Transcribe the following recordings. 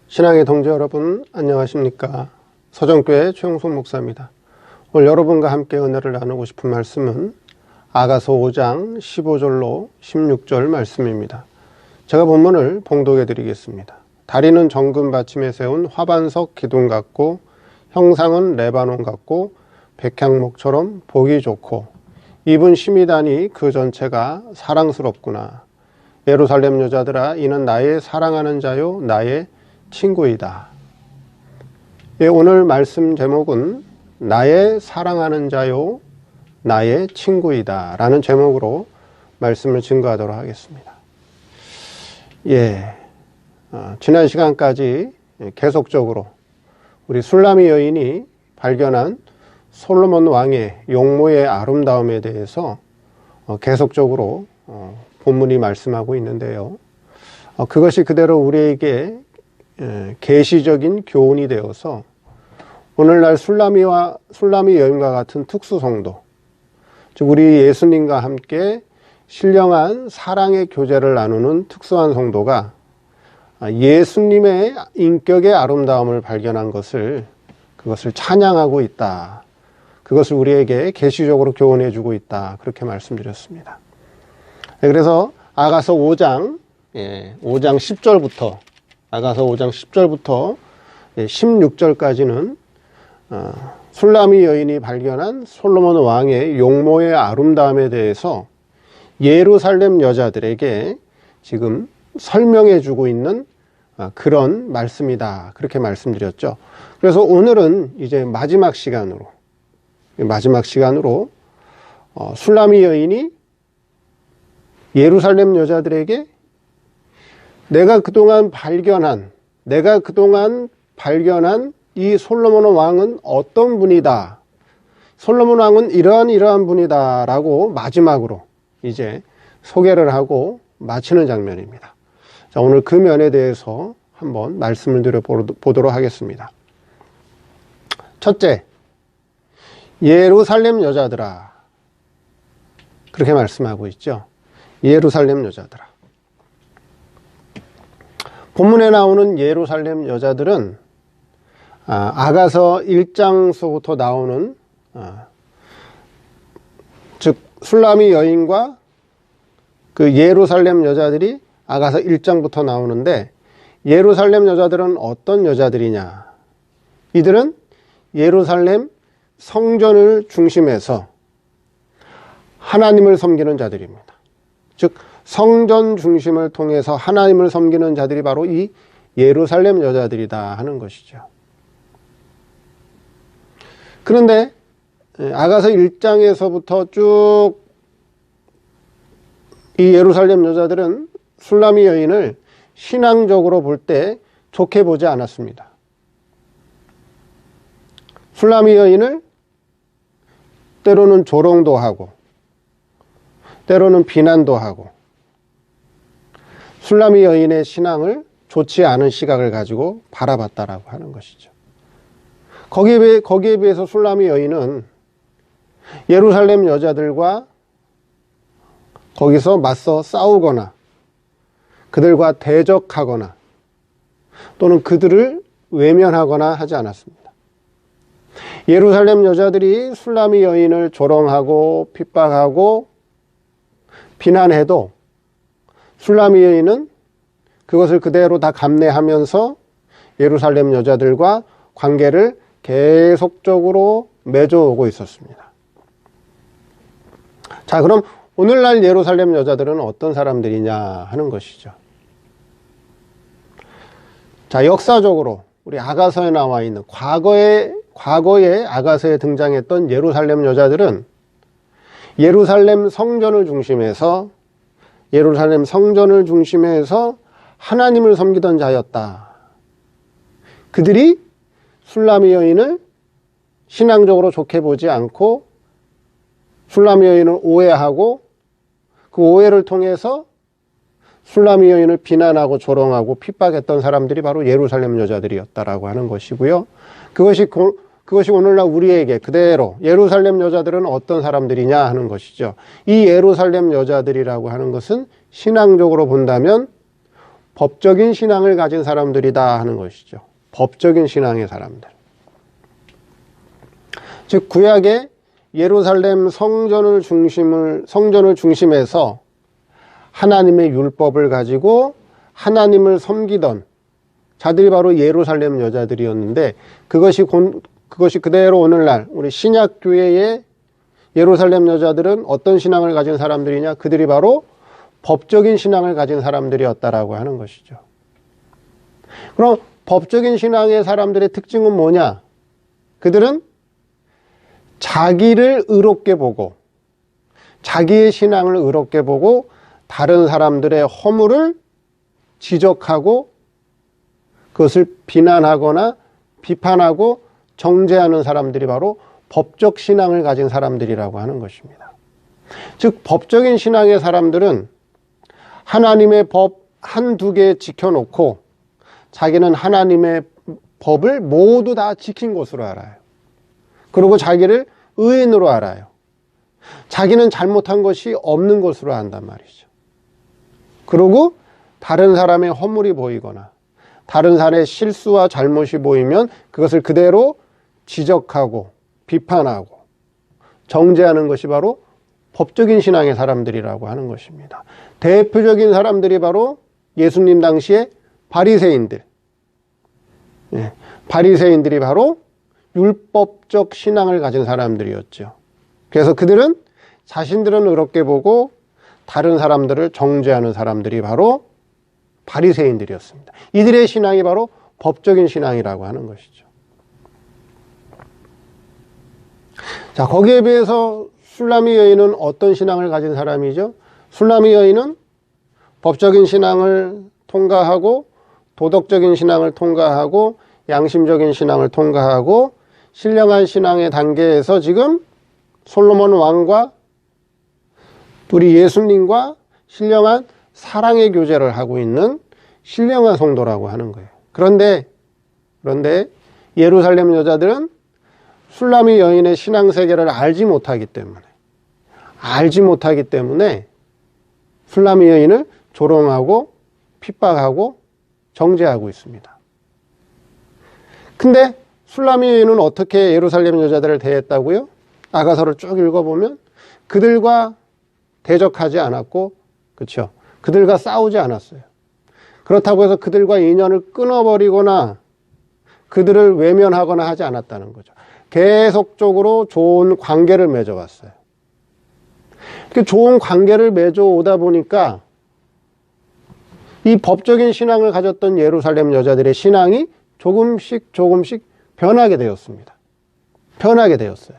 신앙의 동지 여러분, 안녕하십니까? 서정교회 최용석 목사입니다. 오늘 여러분과 함께 은혜를 나누고 싶은 말씀은 아가서 5장 15절로 16절 말씀입니다. 제가 본문을 봉독해 드리겠습니다. 다리는 정금 받침에 세운 화반석 기둥 같고 형상은 레바논 같고 백향목처럼 보기 좋고 입은 심이다니 그 전체가 사랑스럽구나. 예루살렘 여자들아, 이는 나의 사랑하는 자요 나의 친구이다. 예, 오늘 말씀 제목은 나의 사랑하는 자요 나의 친구이다 라는 제목으로 말씀을 증거하도록 하겠습니다. 지난 시간까지 계속적으로 우리 술라미 여인이 발견한 솔로몬 왕의 용모의 아름다움에 대해서 계속적으로 본문이 말씀하고 있는데요. 그것이 그대로 우리에게 계시적인 교훈이 되어서 오늘날 술라미 여인과 같은 특수 성도, 즉 우리 예수님과 함께 신령한 사랑의 교제를 나누는 특수한 성도가 예수님의 인격의 아름다움을 발견한 그것을 찬양하고 있다. 그것을 우리에게 계시적으로 교훈해 주고 있다. 그렇게 말씀드렸습니다. 그래서 아가서 5장 10절부터 아가서 5장 10절부터 16절까지는 술라미 여인이 발견한 솔로몬 왕의 용모의 아름다움에 대해서 예루살렘 여자들에게 지금 설명해 주고 있는 그런 말씀이다. 그렇게 말씀드렸죠. 그래서 오늘은 이제 마지막 시간으로 술라미 여인이 예루살렘 여자들에게 내가 그동안 발견한 이 솔로몬 왕은 어떤 분이다. 솔로몬 왕은 이러한 분이다. 라고 마지막으로 이제 소개를 하고 마치는 장면입니다. 자, 오늘 그 면에 대해서 한번 말씀을 드려보도록 하겠습니다. 첫째, 예루살렘 여자들아. 그렇게 말씀하고 있죠. 예루살렘 여자들아. 본문에 나오는 예루살렘 여자들은 아가서 1장서부터 나오는 즉 술라미 여인과 그 예루살렘 여자들이 아가서 1장부터 나오는데, 예루살렘 여자들은 어떤 여자들이냐? 이들은 예루살렘 성전을 중심해서 하나님을 섬기는 자들입니다. 즉 성전 중심을 통해서 하나님을 섬기는 자들이 바로 이 예루살렘 여자들이다 하는 것이죠. 그런데 아가서 1장에서부터 쭉 이 예루살렘 여자들은 술라미 여인을 신앙적으로 볼 때 좋게 보지 않았습니다. 술라미 여인을 때로는 조롱도 하고 때로는 비난도 하고 술라미 여인의 신앙을 좋지 않은 시각을 가지고 바라봤다라고 하는 것이죠. 거기에 비해서 술라미 여인은 예루살렘 여자들과 거기서 맞서 싸우거나 그들과 대적하거나 또는 그들을 외면하거나 하지 않았습니다. 예루살렘 여자들이 술라미 여인을 조롱하고 핍박하고 비난해도 술라미 여인은 그것을 그대로 다 감내하면서 예루살렘 여자들과 관계를 계속적으로 맺어오고 있었습니다. 자, 그럼 오늘날 예루살렘 여자들은 어떤 사람들이냐 하는 것이죠. 자, 역사적으로 우리 아가서에 나와 있는 과거에 아가서에 등장했던 예루살렘 여자들은 예루살렘 성전을 중심해서 하나님을 섬기던 자였다. 그들이 술라미 여인을 신앙적으로 좋게 보지 않고 술라미 여인을 오해하고 그 오해를 통해서 술라미 여인을 비난하고 조롱하고 핍박했던 사람들이 바로 예루살렘 여자들이었다라고 하는 것이고요. 그것이 오늘날 우리에게 그대로 예루살렘 여자들은 어떤 사람들이냐 하는 것이죠. 이 예루살렘 여자들이라고 하는 것은 신앙적으로 본다면 법적인 신앙을 가진 사람들이다 하는 것이죠. 법적인 신앙의 사람들. 즉 구약의 예루살렘 성전을 중심해서 하나님의 율법을 가지고 하나님을 섬기던 자들이 바로 예루살렘 여자들이었는데, 그것이 그대로 오늘날 우리 신약교회의 예루살렘 여자들은 어떤 신앙을 가진 사람들이냐? 그들이 바로 법적인 신앙을 가진 사람들이었다라고 하는 것이죠. 그럼 법적인 신앙의 사람들의 특징은 뭐냐? 그들은 자기를 의롭게 보고, 자기의 신앙을 의롭게 보고 다른 사람들의 허물을 지적하고 그것을 비난하거나 비판하고 정죄하는 사람들이 바로 법적 신앙을 가진 사람들이라고 하는 것입니다. 즉 법적인 신앙의 사람들은 하나님의 법 한두 개 지켜놓고 자기는 하나님의 법을 모두 다 지킨 것으로 알아요. 그리고 자기를 의인으로 알아요. 자기는 잘못한 것이 없는 것으로 안단 말이죠. 그리고 다른 사람의 허물이 보이거나 다른 사람의 실수와 잘못이 보이면 그것을 그대로 지적하고 비판하고 정죄하는 것이 바로 법적인 신앙의 사람들이라고 하는 것입니다. 대표적인 사람들이 바로 예수님 당시에 바리새인들. 바리새인들이 바로 율법적 신앙을 가진 사람들이었죠. 그래서 그들은 자신들은 의롭게 보고 다른 사람들을 정죄하는 사람들이 바로 바리새인들이었습니다. 이들의 신앙이 바로 법적인 신앙이라고 하는 것이죠. 자, 거기에 비해서 술라미 여인은 어떤 신앙을 가진 사람이죠? 술라미 여인은 법적인 신앙을 통과하고 도덕적인 신앙을 통과하고 양심적인 신앙을 통과하고 신령한 신앙의 단계에서 지금 솔로몬 왕과 우리 예수님과 신령한 사랑의 교제를 하고 있는 신령한 성도라고 하는 거예요. 그런데 예루살렘 여자들은 술라미 여인의 신앙 세계를 알지 못하기 때문에 술라미 여인을 조롱하고 핍박하고 정죄하고 있습니다. 근데 술라미 여인은 어떻게 예루살렘 여자들을 대했다고요? 아가서를 쭉 읽어보면 그들과 대적하지 않았고, 그렇죠? 그들과 싸우지 않았어요. 그렇다고 해서 그들과 인연을 끊어버리거나 그들을 외면하거나 하지 않았다는 거죠. 계속적으로 좋은 관계를 맺어왔어요. 이렇게 좋은 관계를 맺어오다 보니까 이 법적인 신앙을 가졌던 예루살렘 여자들의 신앙이 조금씩 변하게 되었습니다. 변하게 되었어요.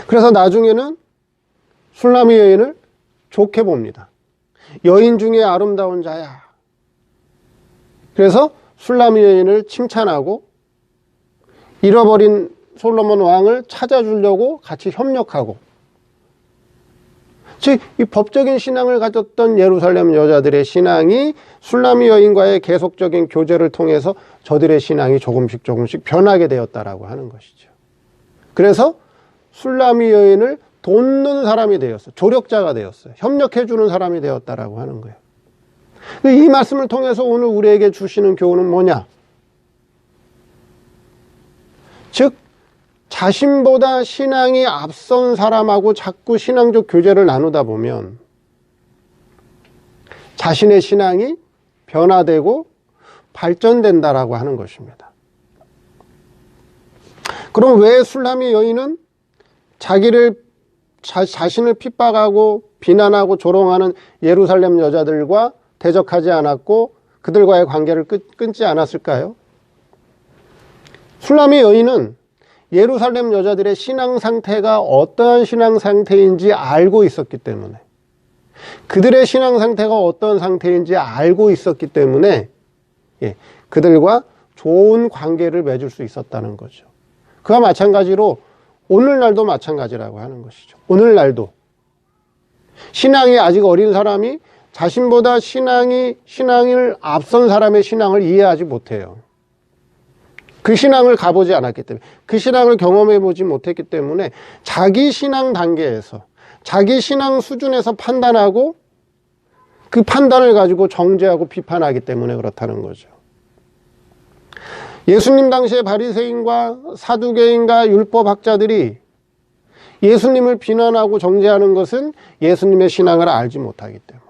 그래서 나중에는 술라미 여인을 좋게 봅니다. 여인 중에 아름다운 자야. 그래서 술라미 여인을 칭찬하고 잃어버린 솔로몬 왕을 찾아주려고 같이 협력하고, 즉 이 법적인 신앙을 가졌던 예루살렘 여자들의 신앙이 술라미 여인과의 계속적인 교제를 통해서 저들의 신앙이 조금씩 변하게 되었다라고 하는 것이죠. 그래서 술라미 여인을 돕는 사람이 되었어요. 조력자가 되었어요. 협력해주는 사람이 되었다라고 하는 거예요. 이 말씀을 통해서 오늘 우리에게 주시는 교훈은 뭐냐? 즉 자신보다 신앙이 앞선 사람하고 자꾸 신앙적 교제를 나누다 보면 자신의 신앙이 변화되고 발전된다라고 하는 것입니다. 그럼 왜 술라미 여인은 자신을 핍박하고 비난하고 조롱하는 예루살렘 여자들과 대적하지 않았고 그들과의 관계를 끊지 않았을까요? 술라미 여인은 예루살렘 여자들의 신앙 상태가 어떠한 신앙 상태인지 알고 있었기 때문에, 그들의 신앙 상태가 어떤 상태인지 알고 있었기 때문에 그들과 좋은 관계를 맺을 수 있었다는 거죠. 그와 마찬가지로 오늘날도 마찬가지라고 하는 것이죠. 오늘날도 신앙이 아직 어린 사람이 자신보다 신앙을 앞선 사람의 신앙을 이해하지 못해요. 그 신앙을 가보지 않았기 때문에, 그 신앙을 경험해보지 못했기 때문에 자기 신앙 단계에서, 자기 신앙 수준에서 판단하고 그 판단을 가지고 정죄하고 비판하기 때문에 그렇다는 거죠. 예수님 당시에 바리새인과 사두개인과 율법학자들이 예수님을 비난하고 정죄하는 것은 예수님의 신앙을 알지 못하기 때문에,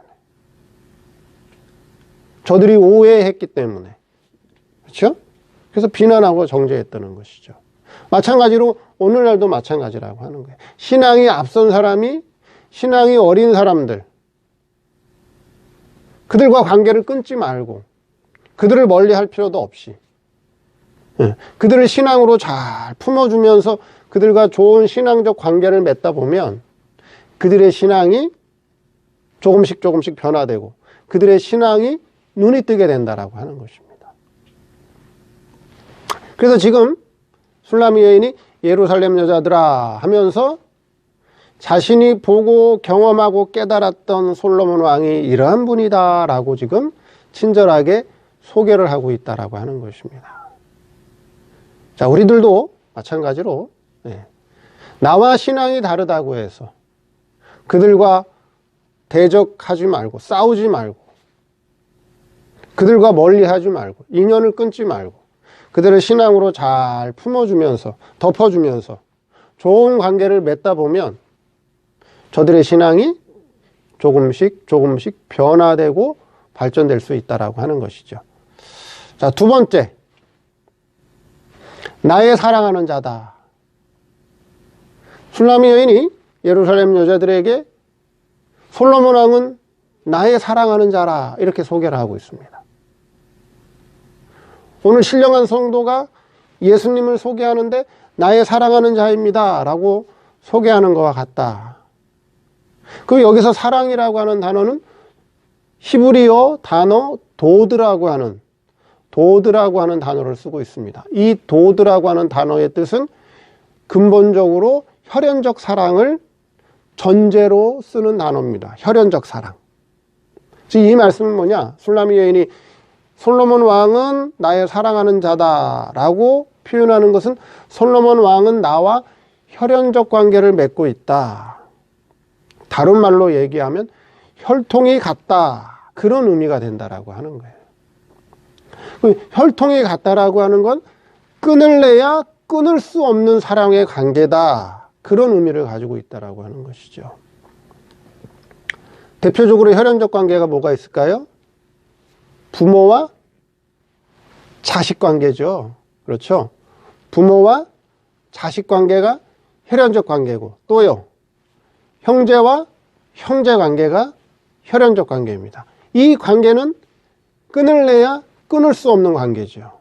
저들이 오해했기 때문에, 그렇죠? 그래서 비난하고 정죄했다는 것이죠. 마찬가지로 오늘날도 마찬가지라고 하는 거예요. 신앙이 앞선 사람이, 신앙이 어린 사람들, 그들과 관계를 끊지 말고 그들을 멀리할 필요도 없이 그들을 신앙으로 잘 품어주면서 그들과 좋은 신앙적 관계를 맺다 보면 그들의 신앙이 조금씩 변화되고 그들의 신앙이 눈이 뜨게 된다라고 하는 것입니다. 그래서 지금 술라미 여인이 예루살렘 여자들아 하면서 자신이 보고 경험하고 깨달았던 솔로몬 왕이 이러한 분이다 라고 지금 친절하게 소개를 하고 있다라고 하는 것입니다. 자, 우리들도 마찬가지로 나와 신앙이 다르다고 해서 그들과 대적하지 말고 싸우지 말고 그들과 멀리하지 말고 인연을 끊지 말고 그들을 신앙으로 잘 품어주면서 덮어주면서 좋은 관계를 맺다 보면 저들의 신앙이 조금씩 변화되고 발전될 수 있다라고 하는 것이죠. 자, 두 번째, 나의 사랑하는 자다. 술라미 여인이 예루살렘 여자들에게 솔로몬 왕은 나의 사랑하는 자라 이렇게 소개를 하고 있습니다. 오늘 신령한 성도가 예수님을 소개하는데 나의 사랑하는 자입니다 라고 소개하는 것과 같다. 그 여기서 사랑이라고 하는 단어는 히브리어 단어 도드라고 하는 단어를 쓰고 있습니다. 이 도드라고 하는 단어의 뜻은 근본적으로 혈연적 사랑을 전제로 쓰는 단어입니다. 혈연적 사랑. 이 말씀은 뭐냐? 술라미 여인이 솔로몬 왕은 나의 사랑하는 자다라고 표현하는 것은 솔로몬 왕은 나와 혈연적 관계를 맺고 있다. 다른 말로 얘기하면 혈통이 같다. 그런 의미가 된다라고 하는 거예요. 혈통이 같다라고 하는 건 끊을래야 끊을 수 없는 사랑의 관계다. 그런 의미를 가지고 있다라고 하는 것이죠. 대표적으로 혈연적 관계가 뭐가 있을까요? 부모와 자식 관계죠. 그렇죠? 부모와 자식 관계가 혈연적 관계고 또요. 형제와 형제 관계가 혈연적 관계입니다. 이 관계는 끊을래야 끊을 수 없는 관계죠.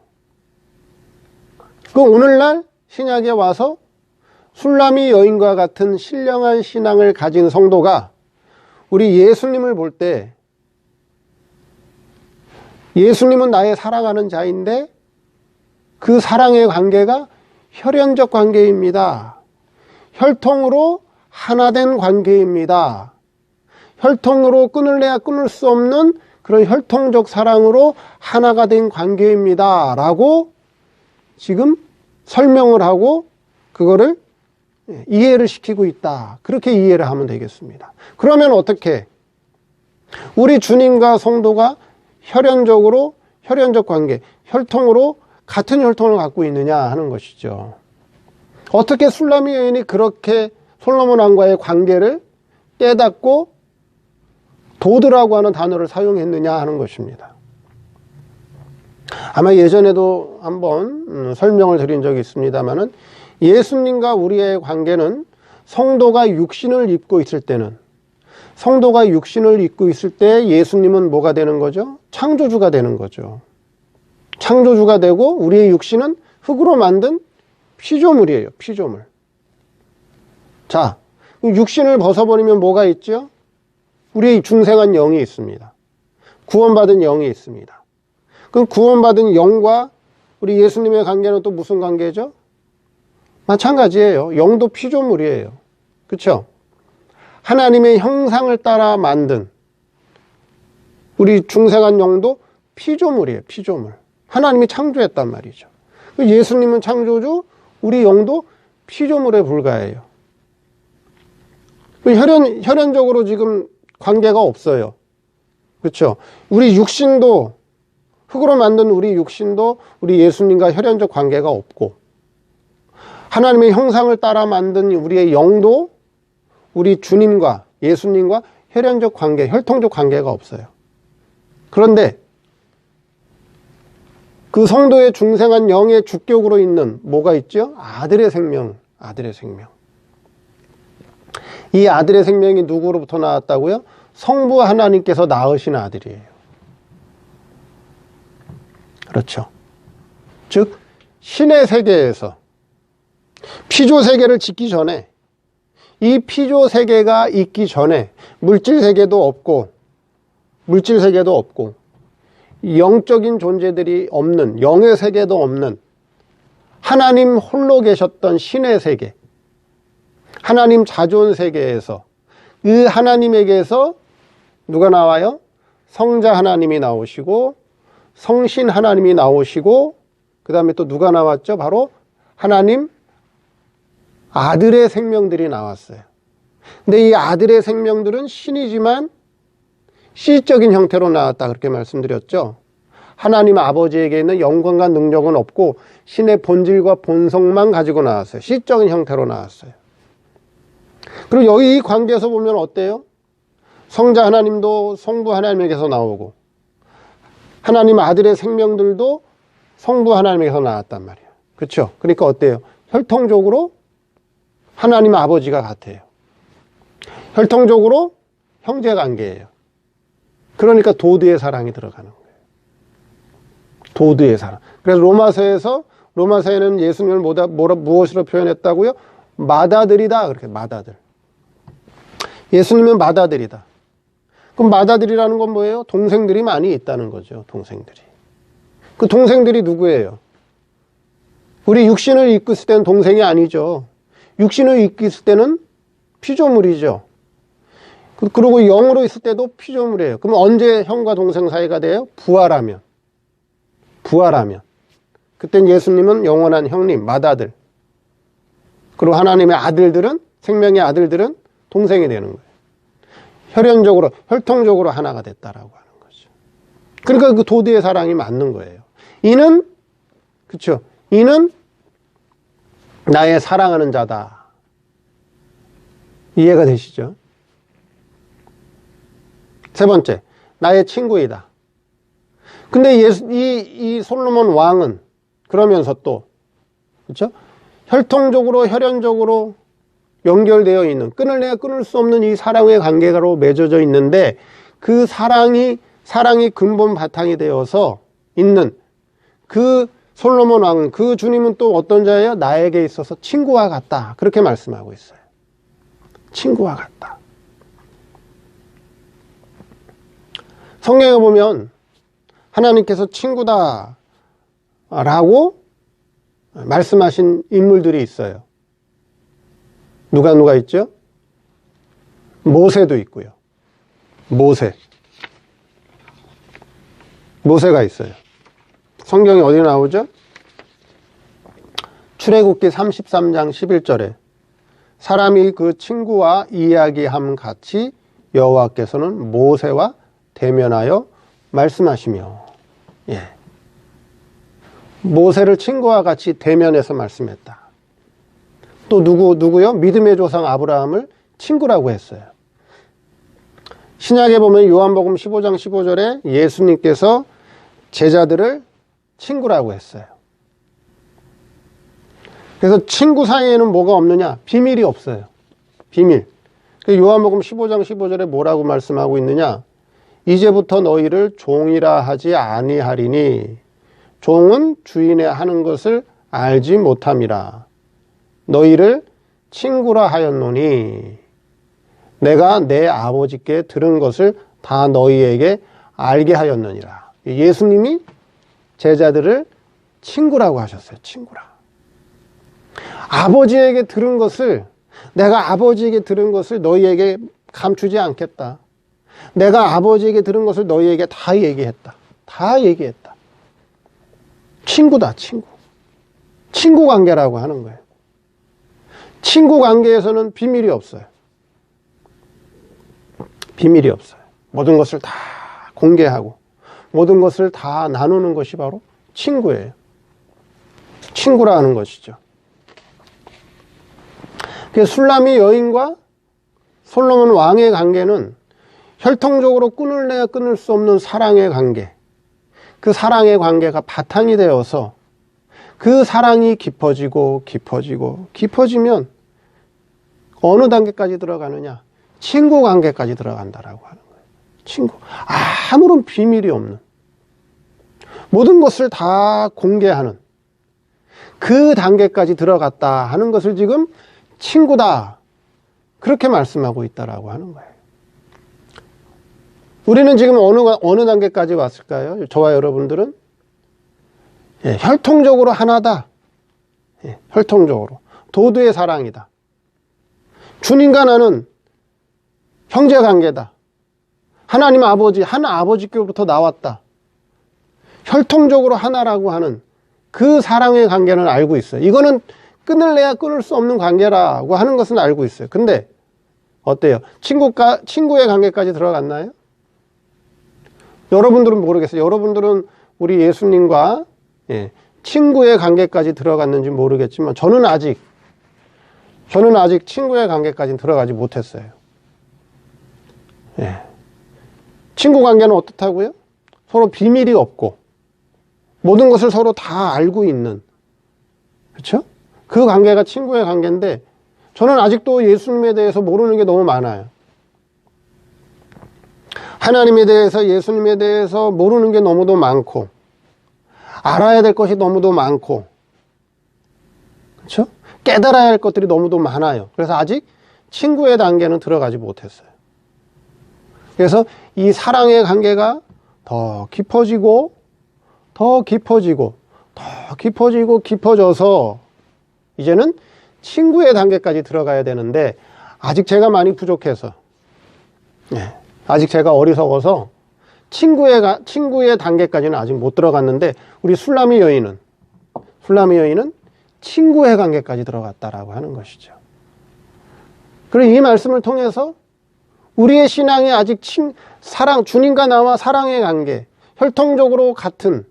그 오늘날 신약에 와서 술라미 여인과 같은 신령한 신앙을 가진 성도가 우리 예수님을 볼 때 예수님은 나의 사랑하는 자인데 그 사랑의 관계가 혈연적 관계입니다. 혈통으로 하나된 관계입니다. 혈통으로 끊을래야 끊을 수 없는 그런 혈통적 사랑으로 하나가 된 관계입니다. 라고 지금 설명을 하고 그거를 이해를 시키고 있다. 그렇게 이해를 하면 되겠습니다. 그러면 어떻게? 우리 주님과 성도가 혈연적 관계, 혈통으로 같은 혈통을 갖고 있느냐 하는 것이죠. 어떻게 술라미 여인이 그렇게 솔로몬 왕과의 관계를 깨닫고 도드라고 하는 단어를 사용했느냐 하는 것입니다. 아마 예전에도 한번 설명을 드린 적이 있습니다만은 예수님과 우리의 관계는 성도가 육신을 입고 있을 때는 때 예수님은 뭐가 되는 거죠? 창조주가 되는 거죠. 창조주가 되고 우리의 육신은 흙으로 만든 피조물이에요. 피조물. 자, 육신을 벗어버리면 뭐가 있죠? 우리의 중생한 영이 있습니다. 구원받은 영이 있습니다. 그 구원받은 영과 우리 예수님의 관계는 또 무슨 관계죠? 마찬가지예요. 영도 피조물이에요. 그렇죠? 하나님의 형상을 따라 만든 우리 중생한 영도 피조물이에요. 피조물. 하나님이 창조했단 말이죠. 예수님은 창조주, 우리 영도 피조물에 불과해요. 혈연적으로 지금 관계가 없어요. 그렇죠? 우리 육신도, 흙으로 만든 우리 육신도 우리 예수님과 혈연적 관계가 없고, 하나님의 형상을 따라 만든 우리의 영도 우리 주님과 예수님과 혈연적 관계, 혈통적 관계가 없어요. 그런데 그 성도의 중생한 영의 주격으로 있는 뭐가 있죠? 아들의 생명, 아들의 생명. 이 아들의 생명이 누구로부터 나왔다고요? 성부 하나님께서 낳으신 아들이에요. 그렇죠. 즉 신의 세계에서 피조 세계를 짓기 전에, 이 피조 세계가 있기 전에 물질 세계도 없고 영적인 존재들이 없는, 영의 세계도 없는 하나님 홀로 계셨던 신의 세계, 하나님 자존 세계에서, 그 하나님에게서 누가 나와요? 성자 하나님이 나오시고 성신 하나님이 나오시고, 그 다음에 또 누가 나왔죠? 바로 하나님 아들의 생명들이 나왔어요. 근데 이 아들의 생명들은 신이지만 시적인 형태로 나왔다, 그렇게 말씀드렸죠. 하나님 아버지에게 있는 영광과 능력은 없고 신의 본질과 본성만 가지고 나왔어요. 시적인 형태로 나왔어요. 그리고 여기 이 관계에서 보면 어때요? 성자 하나님도 성부 하나님에게서 나오고 하나님 아들의 생명들도 성부 하나님에게서 나왔단 말이에요. 그렇죠? 그러니까 어때요? 혈통적으로 하나님 아버지가 같아요. 혈통적으로 형제 관계예요. 그러니까 도드의 사랑이 들어가는 거예요. 도드의 사랑. 그래서 로마서에는 예수님을 무엇으로 표현했다고요? 맏아들이다. 그렇게 맏아들. 예수님은 맏아들이다. 그럼 맏아들이라는 건 뭐예요? 동생들이 많이 있다는 거죠. 동생들이. 그 동생들이 누구예요? 우리 육신을 입고 있을 때는 동생이 아니죠. 육신을 입고 있을 때는 피조물이죠. 그리고 영으로 있을 때도 피조물이에요. 그럼 언제 형과 동생 사이가 돼요? 부활하면. 그땐 예수님은 영원한 형님, 맏아들. 그리고 하나님의 아들들은, 생명의 아들들은 동생이 되는 거예요. 혈연적으로, 혈통적으로 하나가 됐다라고 하는 거죠. 그러니까 그 도드의 사랑이 맞는 거예요. 이는, 그쵸? 이는 나의 사랑하는 자다. 이해가 되시죠? 세 번째, 나의 친구이다. 근데 이 솔로몬 왕은 그러면서 또, 그렇죠? 혈통적으로, 혈연적으로 연결되어 있는, 끊을래야 끊을 수 없는 이 사랑의 관계로 맺어져 있는데, 그 사랑이 근본 바탕이 되어서 있는 그 솔로몬 왕, 그 주님은 또 어떤 자예요? 나에게 있어서 친구와 같다. 그렇게 말씀하고 있어요. 친구와 같다. 성경에 보면 하나님께서 친구다 라고 말씀하신 인물들이 있어요. 누가 있죠? 모세도 있고요. 모세가 있어요. 성경에 어디 나오죠? 출애굽기 33장 11절에 사람이 그 친구와 이야기함 같이 여호와께서는 모세와 대면하여 말씀하시며, 예. 모세를 친구와 같이 대면해서 말씀했다. 또 누구요? 믿음의 조상 아브라함을 친구라고 했어요. 신약에 보면 요한복음 15장 15절에 예수님께서 제자들을 친구라고 했어요. 그래서 친구 사이에는 뭐가 없느냐? 비밀이 없어요. 비밀. 요한복음 15장 15절에 뭐라고 말씀하고 있느냐? 이제부터 너희를 종이라 하지 아니하리니 종은 주인의 하는 것을 알지 못함이라. 너희를 친구라 하였노니 내가 내 아버지께 들은 것을 다 너희에게 알게 하였느니라. 예수님이 제자들을 친구라고 하셨어요. 친구라. 아버지에게 들은 것을, 내가 아버지에게 들은 것을 너희에게 감추지 않겠다. 내가 아버지에게 들은 것을 너희에게 다 얘기했다. 다 얘기했다. 친구다, 친구. 친구 관계라고 하는 거예요. 친구 관계에서는 비밀이 없어요. 비밀이 없어요. 모든 것을 다 공개하고 모든 것을 다 나누는 것이 바로 친구예요. 친구라는 것이죠. 술라미 여인과 솔로몬 왕의 관계는 혈통적으로 끊을래야 끊을 수 없는 사랑의 관계, 그 사랑의 관계가 바탕이 되어서 그 사랑이 깊어지고 깊어지고 깊어지면 어느 단계까지 들어가느냐? 친구 관계까지 들어간다라고 하는 거예요. 친구. 아무런 비밀이 없는, 모든 것을 다 공개하는 그 단계까지 들어갔다 하는 것을 지금 친구다, 그렇게 말씀하고 있다라고 하는 거예요. 우리는 지금 어느 단계까지 왔을까요? 저와 여러분들은 혈통적으로 하나다. 혈통적으로 도두의 사랑이다. 주님과 나는 형제관계다. 하나님 아버지, 한 아버지께로부터 나왔다. 혈통적으로 하나라고 하는 그 사랑의 관계는 알고 있어요. 이거는 끊을래야 끊을 수 없는 관계라고 하는 것은 알고 있어요. 근데 어때요? 친구의 관계까지 들어갔나요? 여러분들은 모르겠어요. 여러분들은 우리 예수님과 친구의 관계까지 들어갔는지 모르겠지만 저는 아직 친구의 관계까지는 들어가지 못했어요. 친구 관계는 어떻다고요? 서로 비밀이 없고 모든 것을 서로 다 알고 있는, 그렇죠? 그 관계가 친구의 관계인데 저는 아직도 예수님에 대해서 모르는 게 너무 많아요. 하나님에 대해서, 예수님에 대해서 모르는 게 너무도 많고 알아야 될 것이 너무도 많고, 그렇죠? 깨달아야 할 것들이 너무도 많아요. 그래서 아직 친구의 단계는 들어가지 못했어요. 그래서 이 사랑의 관계가 더 깊어지고 더 깊어지고 더 깊어지고 깊어져서 이제는 친구의 단계까지 들어가야 되는데 아직 제가 많이 부족해서, 아직 제가 어리석어서 친구의 단계까지는 아직 못 들어갔는데 우리 술라미 여인은 친구의 관계까지 들어갔다라고 하는 것이죠. 그리고 이 말씀을 통해서 우리의 신앙이 아직 주님과 나와 사랑의 관계, 혈통적으로 같은,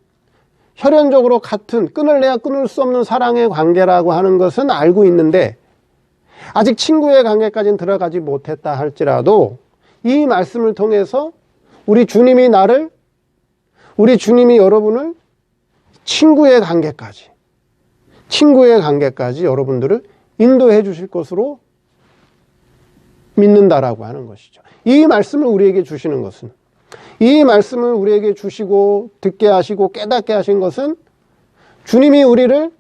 혈연적으로 같은, 끊을래야 끊을 수 없는 사랑의 관계라고 하는 것은 알고 있는데 아직 친구의 관계까지는 들어가지 못했다 할지라도 이 말씀을 통해서 우리 주님이 여러분을 친구의 관계까지 여러분들을 인도해 주실 것으로 믿는다라고 하는 것이죠. 이 말씀을 우리에게 주시는 것은, 이 말씀을 우리에게 주시고 듣게 하시고 깨닫게 하신 것은 주님이 우리를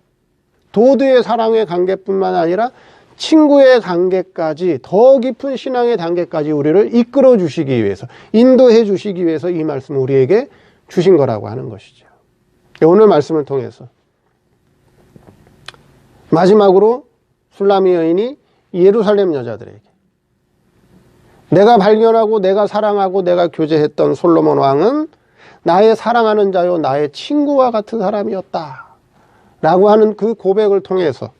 도두의 사랑의 관계뿐만 아니라 친구의 관계까지, 더 깊은 신앙의 단계까지 우리를 이끌어 주시기 위해서, 인도해 주시기 위해서 이 말씀을 우리에게 주신 거라고 하는 것이죠. 오늘 말씀을 통해서 마지막으로 술라미 여인이 예루살렘 여자들에게, 내가 발견하고 내가 사랑하고 내가 교제했던 솔로몬 왕은 나의 사랑하는 자요 나의 친구와 같은 사람이었다 라고 하는 그 고백을 통해서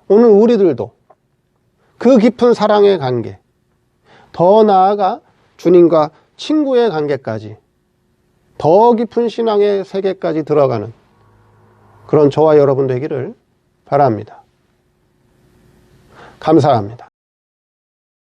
오늘 우리들도 그 깊은 사랑의 관계, 더 나아가 주님과 친구의 관계까지, 더 깊은 신앙의 세계까지 들어가는 그런 저와 여러분 되기를 바랍니다. 감사합니다.